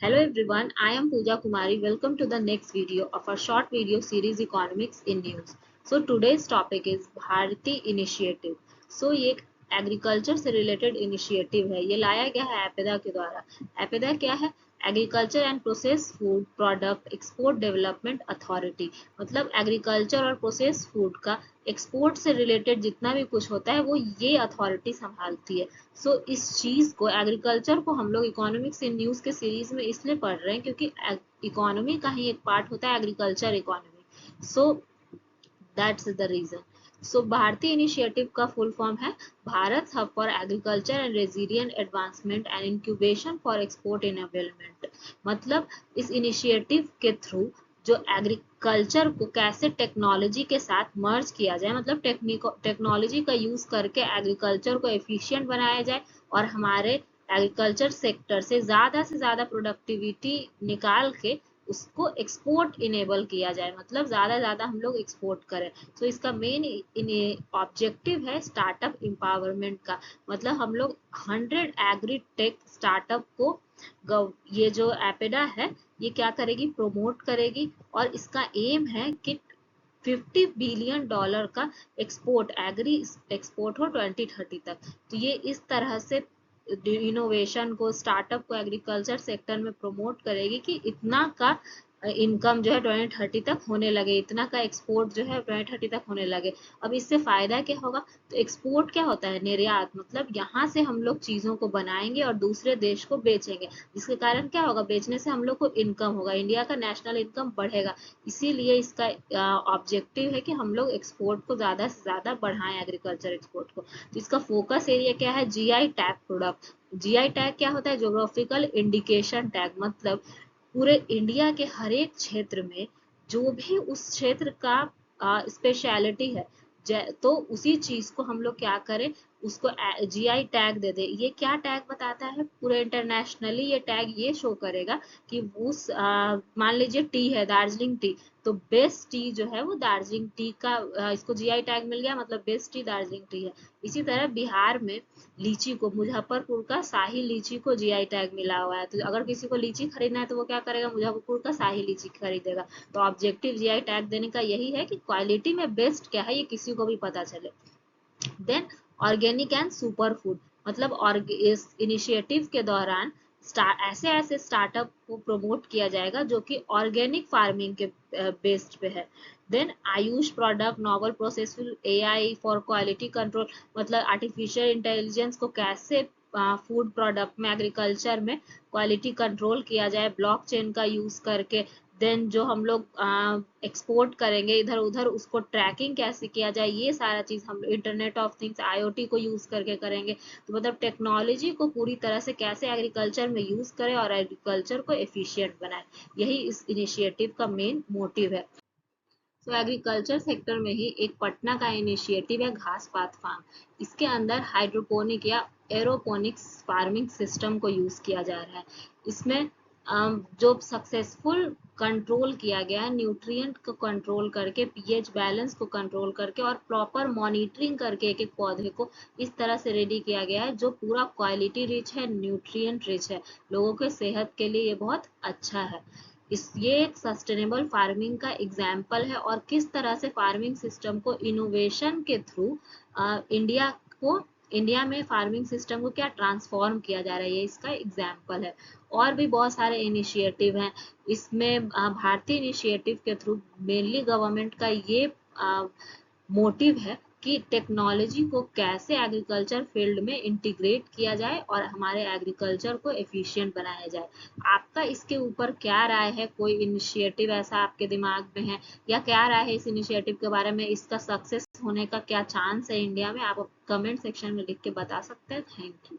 Hello everyone, I am Pooja Kumari. Welcome to the next video of our short video series Economics in News. So today's topic is Bharti Initiative. So ये एक agriculture से related initiative है। ये लाया गया है एपेदा के द्वारा। एपेदा क्या है? Agriculture and process food product export development authority. मतलब एग्रीकल्चर और प्रोसेस फूड का एक्सपोर्ट से रिलेटेड जितना भी कुछ होता है वो ये अथॉरिटी संभालती है। सो इस चीज को एग्रीकल्चर को हम लोग इकोनॉमिक्स इन न्यूज के सीरीज में इसलिए पढ़ रहे हैं क्योंकि इकोनॉमी का ही एक पार्ट होता है agriculture economy. So that's the reason. So Bharatiya initiative का फुल फॉर्म है Bharat hub for agriculture and resilient advancement and incubation for export enablement. मतलब इस इनिशिएटिव के थ्रू जो एग्रीकल्चर को कैसे टेक्नोलॉजी के साथ मर्ज किया जाए, मतलब टेक्नोलॉजी का यूज करके एग्रीकल्चर को एफिशिएंट बनाया जाए और हमारे एग्रीकल्चर सेक्टर से ज्यादा प्रोडक्टिविटी निकाल के उसको एक्सपोर्ट इनेबल किया जाए, मतलब ज्यादा हम लोग एक्सपोर्ट करें। तो इसका मेन ऑब्जेक्टिव है स्टार्टअप एम्पावरमेंट का। मतलब हम लोग 100 एग्री टेक स्टार्टअप को ये जो एपेडा है ये क्या करेगी, प्रोमोट करेगी और इसका एम है कि $50 बिलियन का एक्सपोर्ट एग्री एक्सपोर्ट हो 2030 तक। तो ये इस तरह से इनोवेशन को, स्टार्टअप को एग्रीकल्चर सेक्टर में प्रमोट करेगी कि इतना का इनकम जो है 2030 तक होने लगे, इतना का एक्सपोर्ट जो है 2030 तक होने लगे। अब इससे फायदा क्या होगा? तो एक्सपोर्ट क्या होता है? निर्यात। मतलब यहाँ से हम लोग चीजों को बनाएंगे और दूसरे देश को बेचेंगे, जिसके कारण क्या होगा? बेचने से हम लोग को इनकम होगा, इंडिया का नेशनल इनकम बढ़ेगा। इसीलिए इसका ऑब्जेक्टिव है कि हम लोग एक्सपोर्ट को ज्यादा से ज्यादा बढ़ाएं, एग्रीकल्चर एक्सपोर्ट को। तो इसका फोकस एरिया क्या है? GI tag product. GI tag क्या होता है? Geographical indication tag. मतलब पूरे इंडिया के हर एक क्षेत्र में जो भी उस क्षेत्र का स्पेशलिटी है, तो उसी चीज को हम लोग क्या करें, उसको जीआई टैग दे दे। ये क्या टैग बताता है? पूरे इंटरनेशनली ये टैग ये शो करेगा कि उस मान लीजिए टी है, दार्जिलिंग टी, तो बेस्ट टी जो है वो दार्जिलिंग टी का इसको जीआई टैग मिल गया, मतलब बेस्ट टी दार्जिलिंग टी है। इसी तरह बिहार में लीची को, मुजफ्फरपुर का शाही लीची को जीआई टैग मिला हुआ है। तो अगर किसी को लीची खरीदना है तो वो क्या करेगा? मुजफ्फरपुर का शाही लीची खरीदेगा। तो ऑब्जेक्टिव जीआई टैग देने का यही है कि क्वालिटी में बेस्ट क्या है ये किसी को भी पता चले। Then organic and super food. मतलब इस इनिशिएटिव के दौरान ऐसे ऐसे स्टार्टअप को प्रमोट किया जाएगा जो कि ऑर्गेनिक फार्मिंग के बेस्ड पे है। Then Ayush product, novel processful AI for quality control. मतलब आर्टिफिशियल इंटेलिजेंस को कैसे फूड प्रोडक्ट में, एग्रीकल्चर में क्वालिटी कंट्रोल किया जाए ब्लॉकचेन का यूज करके। देन जो हम लोग एक्सपोर्ट करेंगे इधर उधर, उसको ट्रैकिंग कैसे किया जाए, ये सारा चीज हम इंटरनेट ऑफ थिंग्स आईओटी को यूज करके करेंगे। तो मतलब टेक्नोलॉजी को पूरी तरह से कैसे एग्रीकल्चर में यूज करें और एग्रीकल्चर को एफिशिएंट बनाए, यही इस इनिशिएटिव का मेन मोटिव है। तो एग्रीकल्चर सेक्टर में ही एक पटना का इनिशिएटिव है घास पात फार्म। इसके अंदर हाइड्रोपोनिक या एरोपोनिक्स फार्मिंग सिस्टम को यूज किया जा रहा है। इसमें जो सक्सेसफुल कंट्रोल किया गया है, न्यूट्रिएंट को कंट्रोल करके, पीएच बैलेंस को कंट्रोल करके और प्रॉपर मॉनिटरिंग करके एक एक पौधे को इस तरह से रेडी किया गया है जो पूरा क्वालिटी रिच है, न्यूट्रिएंट रिच है, लोगों के सेहत के लिए ये बहुत अच्छा है। ये एक सस्टेनेबल फार्मिंग का एग्जाम्पल है और किस तरह से फार्मिंग सिस्टम को इनोवेशन के थ्रू इंडिया को इंडिया में फार्मिंग सिस्टम को क्या ट्रांसफॉर्म किया जा रहा है, ये इसका एग्जाम्पल है। और भी बहुत सारे इनिशिएटिव हैं इसमें। भारतीय इनिशिएटिव के थ्रू मेनली गवर्नमेंट का ये मोटिव है कि टेक्नोलॉजी को कैसे एग्रीकल्चर फील्ड में इंटीग्रेट किया जाए और हमारे एग्रीकल्चर को एफिशिएंट बनाया जाए। आपका इसके ऊपर क्या राय है? कोई इनिशिएटिव ऐसा आपके दिमाग में है या क्या राय है इस इनिशिएटिव के बारे में? इसका सक्सेस होने का क्या चांस है इंडिया में? आप कमेंट सेक्शन में लिख के बता सकते हैं। Thank you.